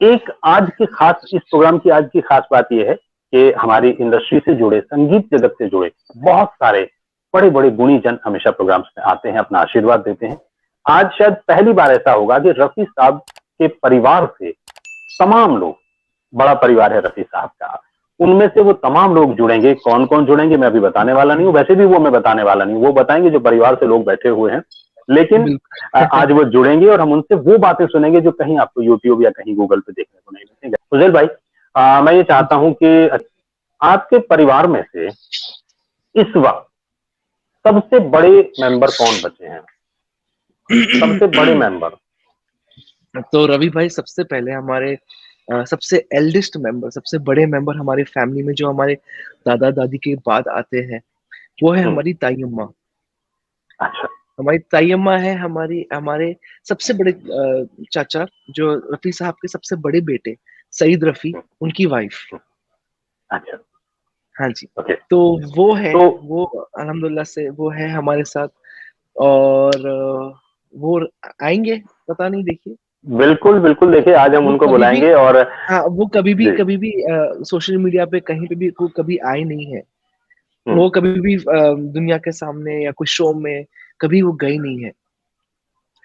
एक आज की खास, इस प्रोग्राम की आज की खास बात यह है कि हमारी इंडस्ट्री से जुड़े, संगीत जगत से जुड़े बहुत सारे बड़े बड़े गुणी जन हमेशा प्रोग्राम्स में आते हैं, अपना आशीर्वाद देते हैं। आज शायद पहली बार ऐसा होगा कि रफी साहब के परिवार से तमाम लोग, बड़ा परिवार है रफी साहब का, उनमें से वो तमाम लोग जुड़ेंगे। कौन कौन जुड़ेंगे मैं अभी बताने वाला नहीं हूँ, वैसे भी वो मैं बताने वाला नहीं हूँ, वो बताएंगे जो परिवार से लोग बैठे हुए हैं। लेकिन आज वो जुड़ेंगे और हम उनसे वो बातें सुनेंगे जो कहीं आपको यूट्यूब या कहीं गूगल पे देखने को नहीं मिलेंगे। फुजैल भाई, मैं ये चाहता हूँ कि आपके परिवार में से इस वक्त सबसे बड़े मेंबर कौन बचे हैं? सबसे बड़े मेंबर? तो रवि भाई, सबसे पहले हमारे सबसे एल्डेस्ट मेंबर, सबसे बड़े मेंबर हमारे फैमिली में जो हमारे दादा दादी के बाद आते हैं, वो है हमारी ताई अम्मा। अच्छा। हमारी ताई अम्मा है हमारी, हमारे सबसे बड़े चाचा, जो रफी साहब के सबसे बड़े बेटे सईद रफी, उनकी वाइफ। अच्छा। हाँ जी। ओके। तो वो है, तो वो अल्हम्दुलिल्लाह से वो है हमारे साथ। और वो आएंगे, पता नहीं, देखिए। बिल्कुल बिल्कुल, देखिए आज हम वो उनको कभी भी, बुलाएंगे। और हाँ, वो कभी भी जी। सोशल मीडिया पे कहीं पे भी वो कभी आए नहीं है। हम्म। वो कभी भी दुनिया के सामने या कोई शो में कभी वो गई नहीं है।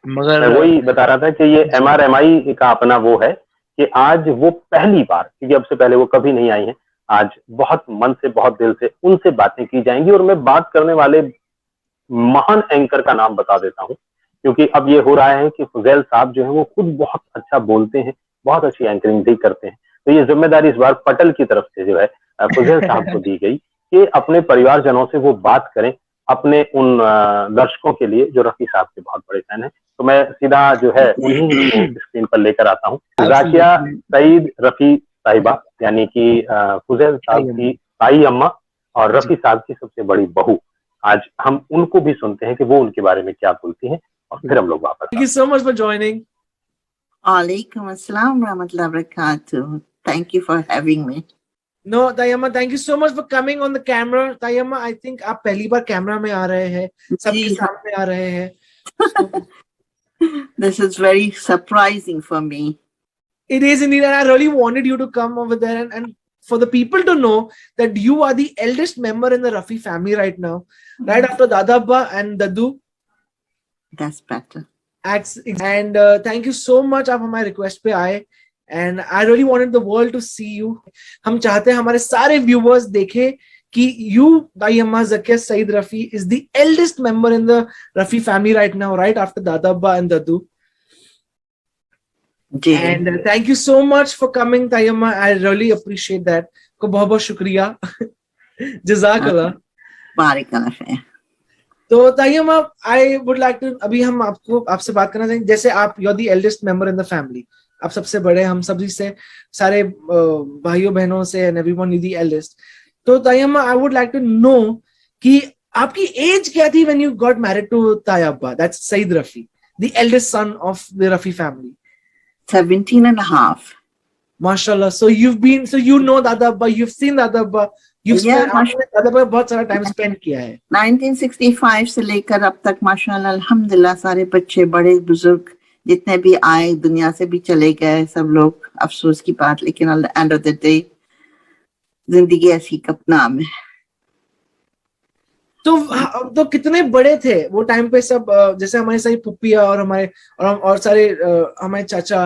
मैं मगर वही बता रहा था कि ये जी, MRMI का अपना वो है कि आज वो पहली बार, क्योंकि अब से पहले वो कभी नहीं आई हैं, आज बहुत मन से, बहुत दिल से उनसे बातें की जाएंगी। और मैं बात करने वाले महान एंकर का नाम बता देता हूँ, क्योंकि अब ये हो रहा है कि फुजैल साहब जो है वो खुद बहुत अच्छा बोलते हैं, बहुत अच्छी एंकरिंग भी करते हैं। तो ये जिम्मेदारी इस बार पटल की तरफ से जो है फुजैल साहब को दी गई कि अपने परिवारजनों से वो बात करें, अपने उन दर्शकों के लिए जो रफी साहब के बहुत बड़े फैन हैं। तो मैं सीधा जो है उन्हीं को स्क्रीन पर लेकर आता हूँ। जाकिया एब्सोल्युटली। सईद रफी साहिबा, यानी कि फुजैल साहब ताई की अम्मा। ताई अम्मा और जी। रफी साहब की सबसे बड़ी बहू। आज हम उनको भी सुनते हैं कि वो उनके बारे में क्या बोलती हैं, और फिर हम लोग वापस Thank you so much for joining. Alaikum assalam rahmatullahi wabarakatuh. Thank you for having me. No, Tayama, thank you so much for coming on the camera. Tayama, I think आप पहली बार कैमरा में आ रहे हैं, सबके सामने आ रहे हैं. So, this is very surprising for me. It is indeed, and I really wanted you to come over there and for the people to know that you are the eldest member in the Rafi family right now, right after Dada Abba and Dadu. That's better. And thank you so much आप हमारे request पे आए, and I really wanted the world to see you. हम चाहते हैं हमारे सारे viewers देखें कि you, Tayi Amma Zakia Saeed Rafi, is the eldest member in the Rafi family right now, right after Dada Abba and Dadu. Ji. And thank you so much for coming, Tayi Amma. I really appreciate that. को बहुत बहुत शुक्रिया. जज़ाकल्लाह. बारिकल्लाह. तो Tayi Amma, I would like to, अभी हम आपसे बात करना चाहेंगे, जैसे आप you're the eldest member in the family, आप सबसे बड़े, हम सभी से, सारे भाइयों बहनों से, and everyone is the eldest. तो Tayi Amma, I would like to know कि आपकी एज क्या थी when you got married to Tayi Abba, that's Saeed Rafi, the eldest son of the Rafi family. 17 and a half. MashaAllah. So you know Dada Abba, you've seen Dada Abba, आपने Dada Abba बहुत सारा time spend किया है. 1965 से लेकर अब तक माशाल्लाह अल्हम्दुलिल्लाह सारे बच्चे, बड़े बुजुर्ग जितने भी आए, दुनिया से भी चले गए सब लोग, अफसोस की बात, लेकिन at the end of the day जिंदगी ऐसी का नाम है. तो कितने बड़े थे वो टाइम पे सब, जैसे हमारे सारी पुप्पिया और हमारे और सारे हमारे चाचा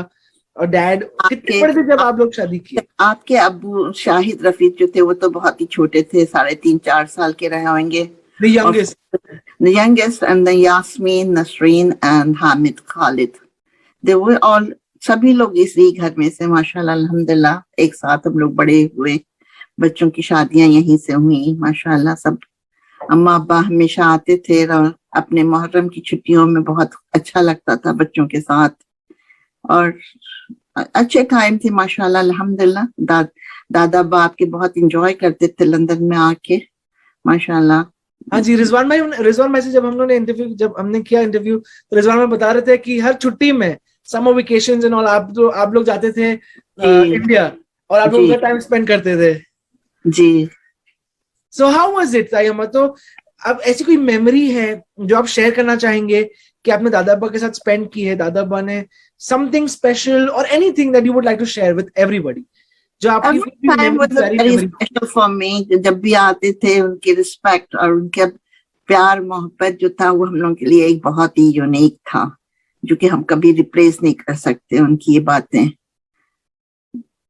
और डैड, कितने बड़े थे जब आप लोग शादी किए? आपके अब्बू शाहिद रफी जो थे वो तो बहुत ही छोटे थे, 3.5-4 साल के रहे होंगे. The youngest. The youngest, and then Yasmin, Nasreen and Hamid Khalid. They were all, सभी लोग इसी घर में से माशाल्लाह अल्हम्दुलिल्लाह एक साथ हम लोग बड़े हुए. बच्चों की शादियां यहीं से हुई माशाल्लाह. सब अम्मा अब्बा हमेशा आते थे और अपने मुहर्रम की छुट्टियों में बहुत अच्छा लगता था बच्चों के साथ, और अच्छे टाइम थे माशाल्लाह अल्हम्दुलिल्लाह. दादा अब्बा आपके बहुत एंजॉय करते थे लंदन में आके माशाल्लाह. हाँ जी, रिजवान भाई से जब हमने किया इंटरव्यू, तो रिजवान भाई बता रहे थे कि हर छुट्टी में, समर वेकेशंस एंड ऑल, आप लोग जाते थे इंडिया और आप लोग टाइम स्पेंड करते थे जी. So how was it Tayi Amma? तो अब ऐसी कोई मेमोरी है जो आप शेयर करना चाहेंगे कि आपने दादा अब्बा के साथ स्पेंड की है, दादा अब्बा ने समथिंग स्पेशल और anything that you would like to share with everybody, जो आपकी Every time was a very special for me. जब भी आते थे उनकी रिस्पेक्ट और उनके प्यार मोहब्बत जो था वो हम लोगों के लिए एक बहुत ही यूनिक था, जो कि हम कभी रिप्लेस नहीं कर सकते। उनकी ये बातें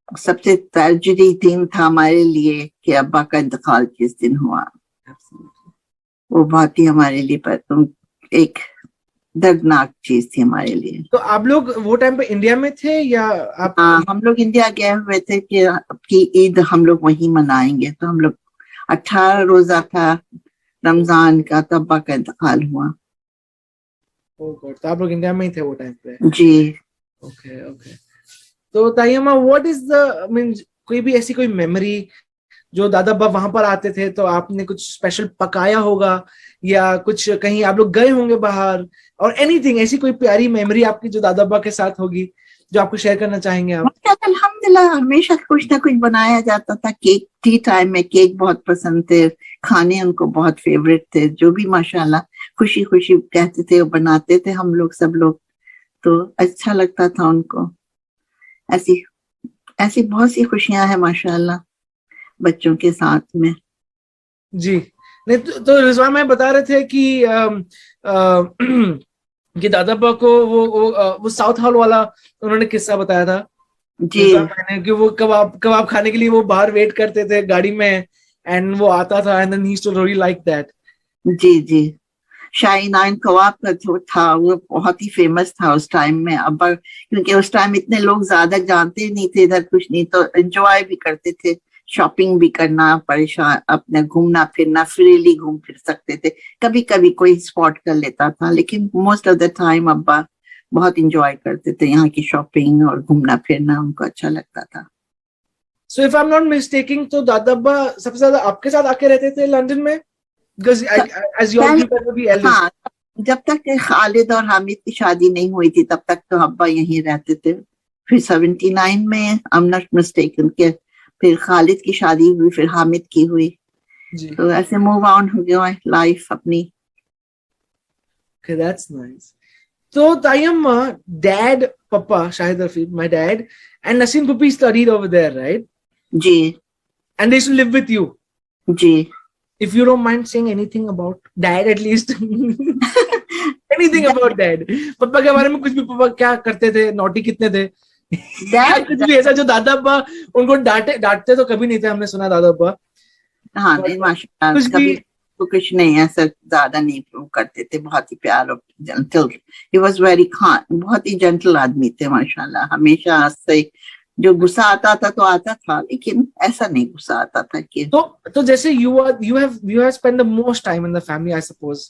सबसे ट्रेजेडी दिन था हमारे लिए कि अब्बा का इंतकाल किस दिन हुआ। वो बहुत ही हमारे लिए पर एक दर्दनाक चीज थी हमारे लिए। तो आप लोग वो टाइम पे इंडिया में थे या आप? हम लोग इंडिया गए हुए थे कि आपकी ईद हम लोग वहीं मनाएंगे, तो हम लोग 18 रोजा था रमजान का, तब अब्बा का इंतकाल हुआ। तो आप लोग इंडिया में ही थे वो टाइम पे? जी। Okay okay. तो Tayamma, what is the mean, कोई भी ऐसी कोई मेमोरी जो दादा अब्बा वहां पर आते थे तो आपने कुछ स्पेशल पकाया होगा, या कुछ कहीं आप लोग गए होंगे बाहर, और एनीथिंग ऐसी कोई प्यारी मेमोरी आपकी जो दादा अब्बा के साथ होगी जो आपको शेयर करना चाहेंगे आप? अल्हम्दुलिल्लाह हमेशा कुछ ना कुछ बनाया जाता था। केक, टी टाइम में केक बहुत पसंद थे, खाने उनको बहुत फेवरेट थे। जो भी माशाल्लाह खुशी खुशी कहते थे वो बनाते थे हम लोग सब लोग, तो अच्छा लगता था उनको। ऐसी ऐसी बहुत सी खुशियां हैं माशाल्लाह बच्चों के साथ में। जी नहीं, तो रिजवान मैं बता रहे थे कि कि दादा अब्बा को वो साउथ हॉल वाला उन्होंने किस्सा बताया था जी, मैंने, कि वो कबाब खाने के लिए वो बाहर वेट करते थे गाड़ी में, एंड वो आता था and then he used to really like that. जी जी। शाही नाइन कबाब का जो था वो बहुत ही फेमस था उस टाइम में। अब क्योंकि उस टाइम इतने लोग ज्यादा जानते नहीं थे इधर कुछ नहीं, तो एंजॉय भी करते थे, शॉपिंग भी करना, परेशान अपने घूमना फिरना, फ्रीली घूम फिर सकते थे। कभी कभी कोई स्पॉट कर लेता था, लेकिन मोस्ट ऑफ द टाइम अब्बा बहुत इंजॉय करते थे यहाँ की शॉपिंग और घूमना फिरना, उनको अच्छा लगता था। So if I am not mistaking, तो दादा अब्बा सबसे ज्यादा आपके साथ आके रहते थे लंदन में? हाँ, जब तक खालिद और हामिद की शादी नहीं हुई थी तब तक तो अब्बा यहीं रहते थे। फिर 79 में आई एम नॉट मिस्टेकन के फिर खालिद की शादी हुई, फिर हामिद की हुई, तो ऐसे मूव ऑन हो गया लाइफ अपनी। Okay, that's nice. So Tayammma, dad, Papa, Shahid Rafiq, my dad, and Nasim Pupi studied over there, right? Ji. And they used to live with you? Ji. If you don't mind saying anything about dad at least. Anything about dad. पापा के बारे में कुछ भी, पापा क्या करते थे, नॉटी कितने थे? कुछ भी ऐसा जो दादा अब्बा उनको डांटते तो कभी नहीं थे, हमने सुना दादा अब्बा। हाँ नहीं माशाल्लाह, कभी कुछ नहीं ऐसा ज्यादा नहीं करते थे, बहुत ही प्यार और gentle. He was very kind, बहुत ही जेंटल आदमी थे माशाल्लाह। हमेशा से जो गुस्सा आता था तो आता था, लेकिन ऐसा नहीं गुस्सा आता था कि तो जैसे you have spent the most time in the family, I suppose.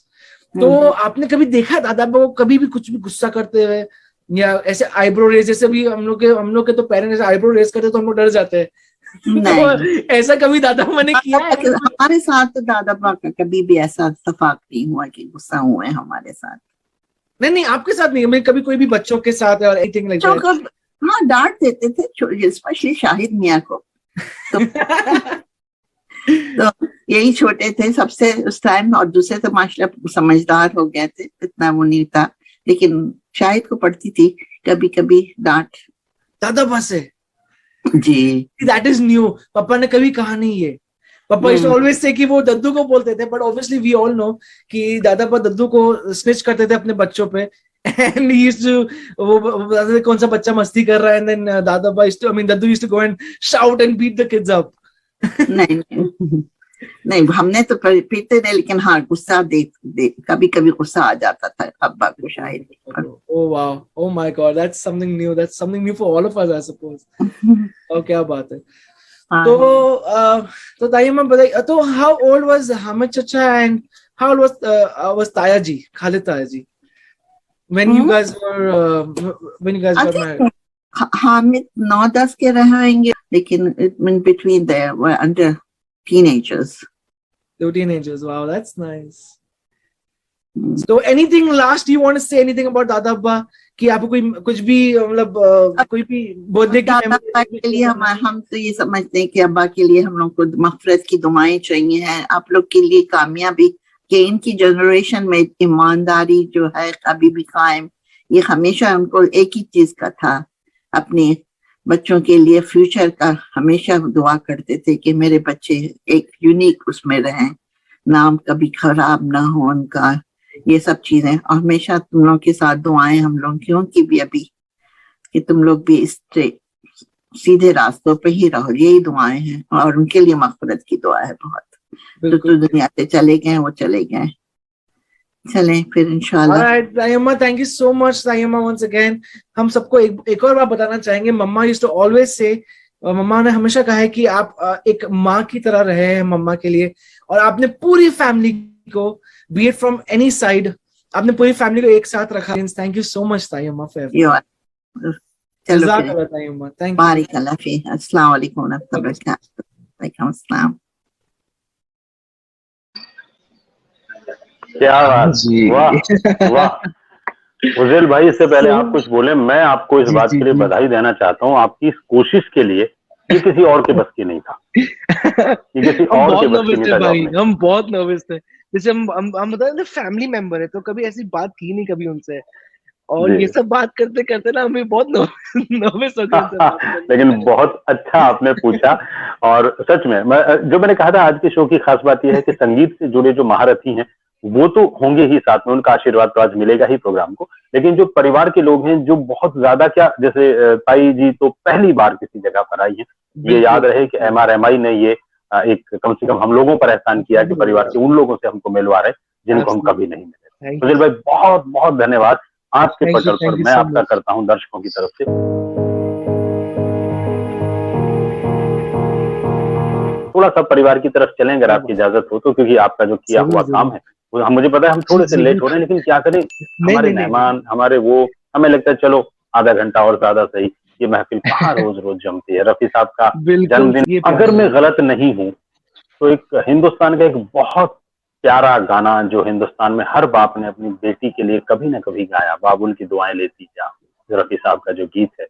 तो आपने कभी देखा दादा अब्बा को कभी भी कुछ भी गुस्सा करते हुए, या ऐसे आईब्रो रेज, जैसे भी हम लोग के तो पेरेंट्स आईब्रो रेज करते तो हम लोग डर जाते हैं? तो ऐसा कभी दादा अब्बा ने किया है? हमारे साथ तो दादा अब्बा का कभी भी ऐसा इत्तेफाक नहीं हुआ कि गुस्सा हुए हमारे साथ। नहीं, आपके साथ नहीं, मैं कभी कोई भी बच्चों के साथ और एनीथिंग लाइक दैट? हाँ, डांट देते थे, स्पेशली शाहिद मियाँ को। तो यही छोटे थे सबसे उस टाइम, और दूसरे तो माशाल्लाह समझदार हो गए थे, इतना वो नहीं था, लेकिन शाहिद को पड़ती थी कभी कभी डांट दादा अब्बा से। जी, दैट इज न्यू। पापा ने कभी कहा नहीं ये। पापा इज ऑलवेज से कि वो दद्दू को बोलते थे, but obviously we all know कि दादा अब्बा दद्दू को स्निच करते थे अपने बच्चों पे, and he used to, वो बताते थे कौन सा बच्चा मस्ती कर रहा है, and then दादा अब्बा used to, I mean Daddu used to go and shout and beat the kids up. नहीं हमने तो पीते थे, लेकिन हाँ गुस्सा कभी कभी गुस्सा आ जाता था अब्बा को शायद। Oh wow, oh my God, that's something new for all of us, I suppose. और क्या बात है। तो तायम्मा बताइए, तो how old was Hamid Chacha and how old was Taya ji, Khalid Taya ji, when you guys were married? Hamid 9-10 के रहेंगे, लेकिन in between there were under teenagers. They were teenagers. Wow, that's nice. So anything last you want to say anything about दादा अब्बा, कि आपको कोई कुछ भी मतलब कोई भी बर्थडे के लिए हम तो ये समझते हैं कि अब्बा के लिए हम लोग को मग़फ़िरत की दुआएं चाहिए हैं, आप लोग के लिए कामयाबी कि इनकी जनरेशन में ईमानदारी जो है कभी भी कायम, ये हमेशा उनको एक ही चीज का था, अपने बच्चों के लिए फ्यूचर का हमेशा दुआ करते थे कि मेरे बच्चे एक यूनिक उसमें रहें, नाम कभी खराब ना हो उनका, ये सब चीजें। और हमेशा तुम लोग के साथ दुआएं हम लोग की, उनकी भी अभी, कि तुम लोग भी इस सीधे रास्तों पे ही रहो, यही दुआएं हैं। और उनके लिए मग़फ़िरत की दुआ है बहुत, तो दुनिया से चले गए, वो चले गए, चलें फिर इंशाल्लाह। Alright, तायम्मा, thank you so much, तायम्मा, once again। हम सबको एक और बात बताना चाहेंगे। मम्मा used to always say, मम्मा ने हमेशा कहा है कि आप एक माँ की तरह रहे हैं मम्मा के लिए, और आपने पूरी फैमिली को, be it from any side, आपने पूरी फैमिली को एक साथ रखा। Thank you so much, तायम्मा, for everything। जज़ाकल्लाह तायम्मा, thank you। बारिकल्लाह फी। अस्सलाम वालेकुम व रहमतुल्लाहि व बरकातहू। वालेकुम अस्सलाम। क्या बात, वाह वाह। उज़ैल भाई, इससे पहले आप कुछ बोले, मैं आपको इस बात के लिए बधाई देना चाहता हूँ, आपकी इस कोशिश के लिए। ये किसी और के बस की नहीं था, ये किसी और के बस की नहीं था भाई। हम बहुत नर्वस थे, जैसे हम बता फैमिली मेंबर है, तो कभी ऐसी बात की नहीं कभी उनसे, और ये सब बात करते करते ना हमें बहुत नर्वस हो गए। लेकिन बहुत अच्छा आपने पूछा, और सच में जो मैंने कहा था, आज के शो की खास बात यह है कि संगीत से जुड़े जो महारथी हैं वो तो होंगे ही साथ में, उनका आशीर्वाद तो आज मिलेगा ही प्रोग्राम को, लेकिन जो परिवार के लोग हैं, जो बहुत ज्यादा, क्या जैसे ताई जी तो पहली बार किसी जगह पर आई है, ये याद रहे कि MRMI ने ये एक कम से कम हम लोगों पर एहसान किया कि परिवार के उन लोगों से हमको मिलवा रहे जिनको हम कभी नहीं मिले। सुनील भाई, बहुत बहुत धन्यवाद। आपके पटल पर मैं आपका करता हूँ दर्शकों की तरफ से थोड़ा सा परिवार की तरफ चलें अगर आपकी इजाजत हो तो, क्योंकि आपका जो किया हुआ काम है वो मुझे पता है हम थोड़े से लेट हो रहे हैं, लेकिन क्या करें, हमारे मेहमान, हमारे वो, हमें लगता है चलो आधा घंटा और ज्यादा सही, ये महफिल कहाँ रोज रोज जमती है। रफी साहब का जन्मदिन, अगर मैं गलत नहीं हूँ तो एक हिंदुस्तान का एक बहुत प्यारा गाना जो हिंदुस्तान में हर बाप ने अपनी बेटी के लिए कभी ना कभी गाया, बाबुल की दुआएं लेती जा, रफी साहब का जो गीत है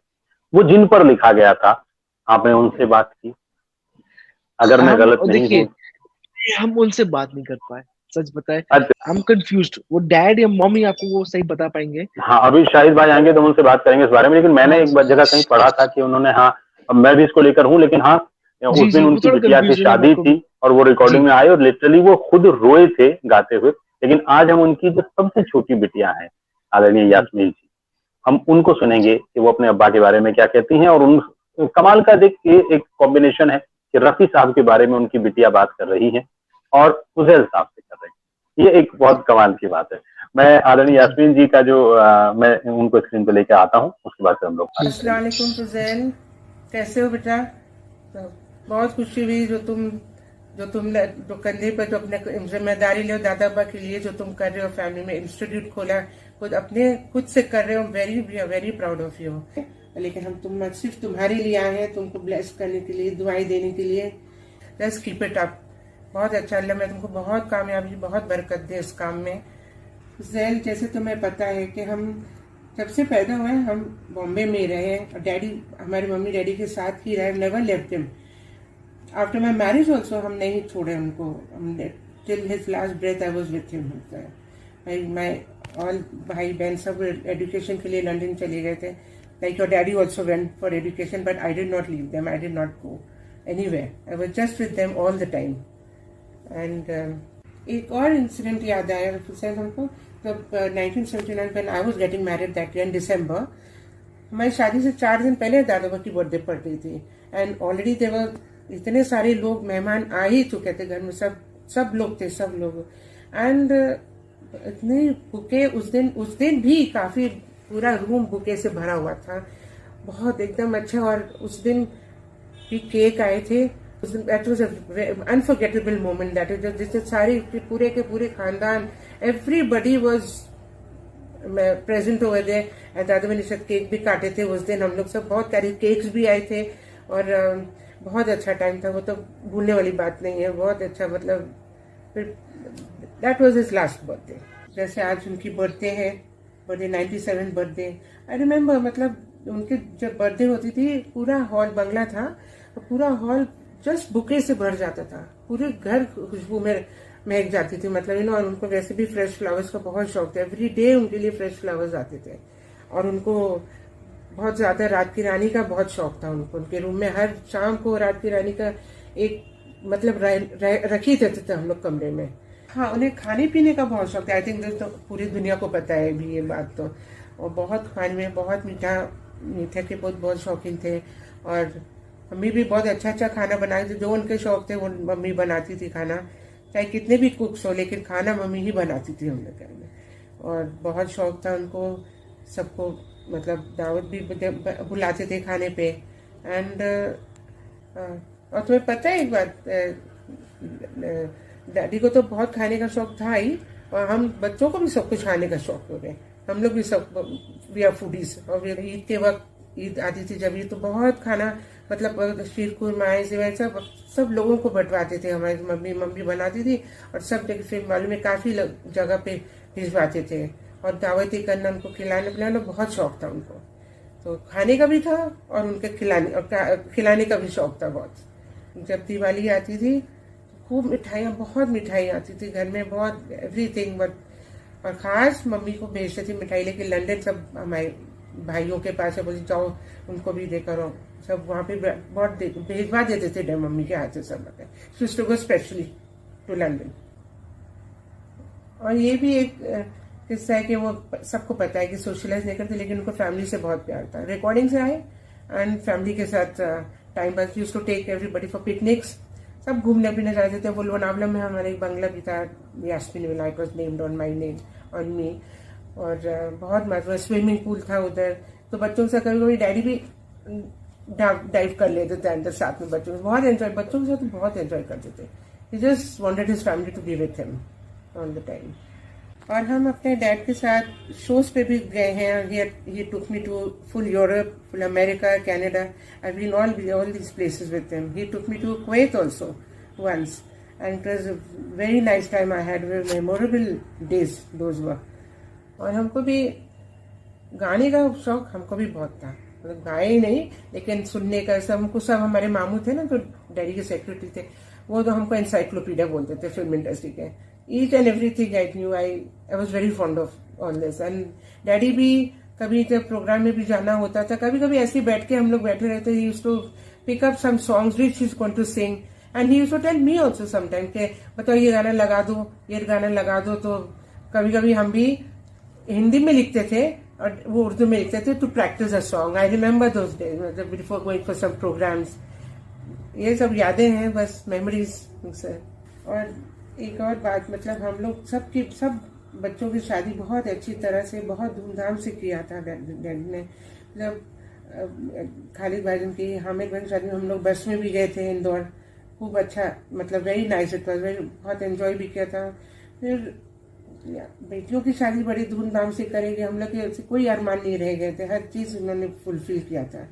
वो जिन पर लिखा गया था, आपने उनसे बात की? अगर मैं गलत नहीं हूँ, हम उनसे बात नहीं कर पाए, सच बताए। I'm confused, वो डैड या मम्मी आपको वो सही बता पाएंगे। हाँ, अभी शाहिद भाई आएंगे तो उनसे बात करेंगे इस बारे में, लेकिन मैंने एक जगह कहीं पढ़ा था कि उन्होंने, हाँ मैं भी इसको लेकर हूँ, लेकिन हाँ उस दिन उनकी बिटिया की शादी थी और वो रिकॉर्डिंग में आए और लिटरली वो खुद रोए थे गाते हुए। लेकिन आज हम उनकी जो सबसे छोटी बिटिया है आदरणीय यास्मीन जी, हम उनको सुनेंगे कि वो अपने अब्बा के बारे में क्या कहती हैं। और उन कमाल का देख एक कॉम्बिनेशन है कि रफी साहब के बारे में उनकी बिटिया बात कर रही है और उज़ैल साहब से कर रही है, ये एक बहुत कमाल की बात है। मैं आदरणीय यास्मीन जी का जो मैं उनको स्क्रीन पे लेके आता हूँ, उसके बाद हम लोग। अस्सलाम वालेकुम उज़ैल, कैसे हो बेटा? तो बहुत खुशी हुई जो तुम जो कंधे पर जो अपने जिम्मेदारी ले दादा अब्बा के लिए जो तुम कर रहे हो, फैमिली में इंस्टीट्यूट खोला, खुद से कर रहे हो। Very proud of you. लेकिन हम सिर्फ तुम्हारे लिए आए हैं, तुमको ब्लेस करने के लिए, दुआएं देने के लिए। जस्ट कीप इट अप, बहुत अच्छा। अल्लाह मैं तुमको बहुत कामयाबी, बहुत बरकत दे इस काम में। उज़ैल, जैसे तुम्हें पता है कि हम जब से पैदा हुए हम बॉम्बे में रहे, और डैडी, हमारे मम्मी डैडी के साथ ही रहे, never left him. After my marriage also हम नहीं छोड़े उनको, till his last breath I was with him. My all भाई बहन सब एजुकेशन के लिए लंदन चले गए थे। Like your daddy also went for education, but I did not leave them, I did not go anywhere, I was just with them all the time. And एक और इंसिडेंट याद आया हुसैन हमको, तब 1979 when I was getting married that year in December, हमारी शादी से 4 दिन पहले दादा की बर्थडे पड़ रही थी, एंड ऑलरेडी देवर इतने सारे लोग, मेहमान आ ही चुके थे घर में, सब लोग थे, सब लोग। एंड इतने बुके उस दिन भी काफी पूरा रूम बुके से भरा हुआ था, बहुत एकदम अच्छा। और उस दिन भी केक आए थे। That was an unforgettable moment. That is जिससे सारी पूरे के पूरे खानदान, everybody was present over there. and दादा मेरे साथ केक भी काटे थे उस दिन, हम लोग सब बहुत सारे केक्स भी आए थे, और बहुत अच्छा टाइम था वो, तो भूलने वाली बात नहीं है, बहुत अच्छा। मतलब that was his last birthday। जैसे आज उनकी बर्थडे है, बर्थडे 97 बर्थडे। आई रिमेम्बर, मतलब उनके जब बर्थडे होती थी पूरा हॉल बंगला था, पूरा हॉल जस्ट बुके से भर जाता था, पूरे घर खुशबू में महक जाती थी, मतलब और उनको वैसे भी फ्रेश फ्लावर्स का बहुत शौक था। एवरी डे उनके लिए फ्रेश फ्लावर्स आते थे, और उनको बहुत ज्यादा रात की रानी का बहुत शौक था उनको। उनके रूम में हर शाम को रात की रानी का एक मतलब रख ही देते थे हम लोग कमरे में। हाँ, उन्हें खाने पीने का बहुत शौक था। आई थिंक तो पूरी दुनिया को पता है भी ये बात तो। और बहुत खाने में बहुत मीठा के बहुत शौकीन थे। और मम्मी भी बहुत अच्छा खाना बनाती थी। जो उनके शौक थे वो मम्मी बनाती थी खाना, चाहे कितने भी कुक्स हो, लेकिन खाना मम्मी ही बनाती थी हम लोग घर में। और बहुत शौक था उनको, सबको मतलब दावत भी बुलाते थे खाने पे। एंड और तुम्हें पता है एक बात, डैडी को तो बहुत खाने का शौक था ही, और हम बच्चों को भी सब कुछ खाने का शौक हो गए। हम लोग भी सब वी आर फूडीज। और ईद के वक्त ईद आती थी जब, ये तो बहुत खाना मतलब शीर खुरमाए से सब लोगों को बंटवाते थे। हमारी मम्मी बनाती थी, और सब फिर मालूम में काफी जगह पे भिजवाते थे। और दावतें करना, उनको खिलाने पिलाना बहुत शौक था उनको। तो खाने का भी था और उनके खिलाने का भी शौक था बहुत। जब दिवाली आती थी खूब मिठाइयाँ, बहुत मिठाई आती थी घर में, बहुत एवरीथिंग। बट और खास मम्मी को भेजते थे मिठाई लेके लंदन, सब हमारे भाइयों के पास है, बोली जाओ उनको भी देकर आओ। सब वहाँ पे बहुत भेजवा देते थे मम्मी के हाथ से सब। सिस्टर को स्पेशली टू लंदन। और ये भी एक किस्सा है कि वो सबको पता है कि सोशलाइज नहीं करते, लेकिन उनको फैमिली से बहुत प्यार था। रिकॉर्डिंग से आए एंड फैमिली के साथ time pass, used to take everybody for picnics. सब घूमने फिरने जाते थे। वो लोनावला में हमारा एक बंगला भी था, Yasmin villa, it was named on my name, on me. और बहुत मजा, स्विमिंग पूल था उधर। तो बच्चों से कभी कभी डैडी भी डाइव कर लेते थे अंदर साथ में बच्चों से। बहुत एंजॉय, बच्चों के साथ बहुत एंजॉय करते थे। He just wanted his family to be with him all the time. और हम अपने डैड के साथ शोज पे भी गए हैं। He took me to full Europe, full America, Canada. I've been all these places with him. He took me to Kuwait also once, and it was a very nice time I had. Very memorable days those were. और हमको भी गाने का शौक हमको भी बहुत था, मतलब गाए ही नहीं लेकिन सुनने का। सब हमारे मामू थे ना, जो डैडी के सेक्रेटरी थे, वो तो हमको एनसाइक्लोपीडिया बोलते थे फिल्म इंडस्ट्री के। Each and everything I knew. I was very fond of all this. And daddy भी कभी जब प्रोग्राम में भी जाना होता था, कभी कभी ऐसे बैठ के हम लोग बैठे रहते, he used to pick up some songs which he's going to sing, and he used to tell me also sometime के बताओ ये गाना लगा दो, ये गाना लगा दो। तो कभी कभी हम भी हिंदी में लिखते थे और वो उर्दू में लिखते थे, to practice a song. I remember those days, मतलब before going for some programmes. ये सब यादें हैं, बस मेमोरीज। और एक और बात, मतलब हम लोग सब बच्चों की शादी बहुत अच्छी तरह से, बहुत धूमधाम से किया था डैडी ने। मतलब खालिद भाईजान की, हामिद भाई की शादी में हम लोग बस में भी गए थे इंदौर। खूब अच्छा, मतलब वेरी नाइस इट वाज, बहुत एंजॉय भी किया था। फिर बेटियों की शादी बड़ी धूमधाम से करेंगे हम लोग के, कोई अरमान नहीं रह गए थे, हर चीज उन्होंने फुलफिल किया था।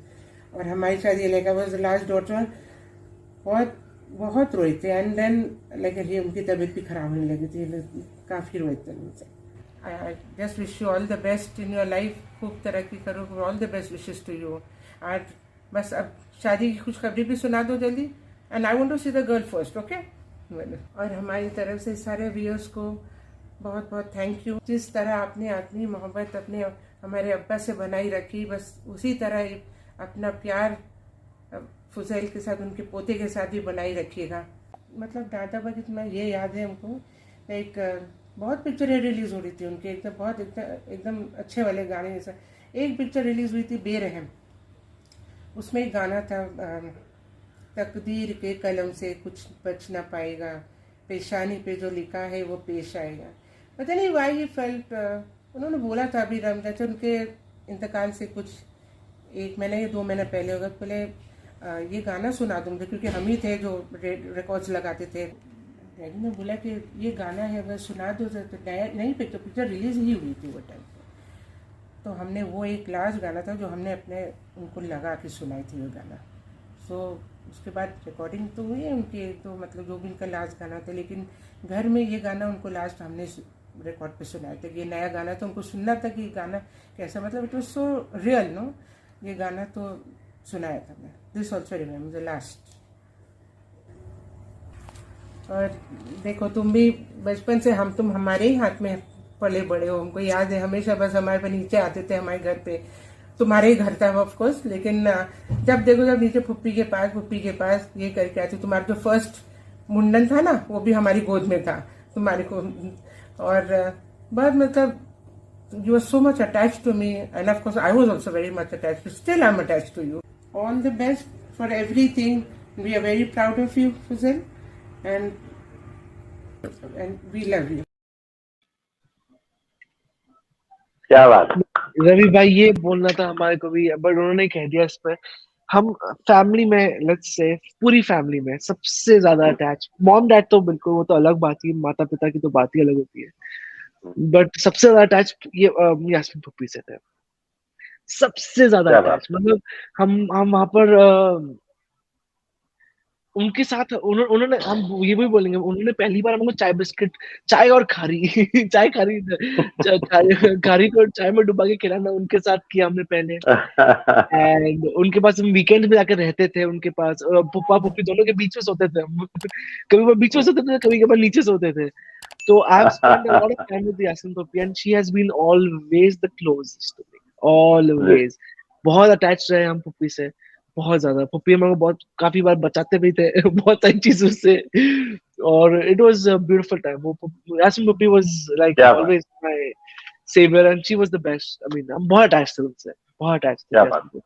और हमारी शादी like was the last daughter, बहुत रोए थे। एंड देन लाइक उनकी तबीयत भी खराब होने लगी थी, काफी रोए थे उनसे। I just wish you all the best in your life, खूब तरक्की करो, all the best wishes to you. आज बस अब शादी की खुशखबरी भी सुना दो जल्दी, and I want to see the girl first, okay. और हमारी तरफ से सारे व्यूअर्स को बहुत बहुत थैंक यू। जिस तरह आपने आत्मीय मोहब्बत अपने हमारे अब्बा से बनाई रखी, बस उसी तरह अपना प्यार फुजैल के साथ, उनके पोते के साथ भी बनाई रखिएगा। मतलब दादा बाकी तो मैं ये याद है हमको, एक बहुत पिक्चरें रिलीज हो रही थी उनके, एकदम अच्छे वाले गाने। जैसा एक पिक्चर रिलीज हुई थी बेरहम, उसमें एक गाना था, तकदीर के कलम से कुछ बच ना पाएगा, पेशानी पे जो लिखा है वो पेश आएगा। पता नहीं वाई ही फेल्ट, उन्होंने बोला था अभी रमजान उनके इंतकाल से कुछ 1 महीना या 2 महीना पहले होगा, पहले ये गाना सुना दूँ, क्योंकि हम ही थे जो रिकॉर्ड्स लगाते थे। डैडी ने बोला कि ये गाना है वह सुना दो, तो नहीं पिक्चर रिलीज ही हुई थी वो टाइम पर। तो हमने वो एक लास्ट गाना था जो हमने अपने उनको लगा के सुनाई थी वो गाना। सो उसके बाद रिकॉर्डिंग तो हुई है उनकी, तो मतलब जो भी उनका लास्ट गाना था, लेकिन घर में ये गाना उनको लास्ट हमने रिकॉर्ड पे सुनाया था। ये नया गाना तो उनको सुनना था कि गाना कैसा, मतलब it was so real no, ये गाना तो सुनाया था मैं। This also remember the last. और देखो तुम भी बचपन से तुम हमारे ही हाथ में पले बड़े हो, हमको याद है हमेशा बस हमारे पे नीचे आते थे हमारे घर पे, तुम्हारे ही घर था ऑफ कोर्स, लेकिन जब देखो जब नीचे फुप्पी के पास ये करके आती, तुम्हारा जो फर्स्ट मुंडन था ना वो भी हमारी गोद में था तुम्हारे को, और बहुत मतलब you were so much attached to me, and of course I was also very much attached to, still I'm attached to you. All the best for everything. We are very proud of you, Fuzel, and we love you. क्या बात है। रवि भाई ये बोलना था हमारे को भी, बट उन्होंने कह दिया इस पर। हम फैमिली में, लेट्स से पूरी फैमिली में सबसे ज्यादा अटैच, मॉम डैड तो बिल्कुल वो तो अलग बात ही, माता पिता की तो बात ही अलग होती है, बट सबसे ज्यादा अटैच ये यास्मीन फुप्पी से थे, सबसे ज्यादा क्या बात। अटैच। मतलब हम वहां पर उनके साथ उन्होंने, हम ये भी बोलेंगे, उन्होंने पहली बार हमको चाय बिस्किट, चाय और खारी चाय खारी खारी को चाय में डुबा के खिलाना उनके साथ किया हमने पहले। एंड उनके पास हम वीकेंड में जाकर रहते थे, उनके पास पुप्पा पुप्पी दोनों के बीच में सोते थे हम कभी वो बीच में सोते थे, कभी कभार नीचे सोते थे। तो I have spent a lot of time with Yasmeen फुप्पी and she has been always the closest to me, always. बहुत अटैच रहे हम पुप्पी से, बहुत ज्यादा। पुप्पी हमारे को बहुत काफी बार बचाते भी थे बहुत सारी चीजों से, और it was a beautiful time. वो यास्मीन पुप्पी was like always my saviour and she was the best. I mean हम बहुत अटैच थे उनसे, बहुत अटैच थे।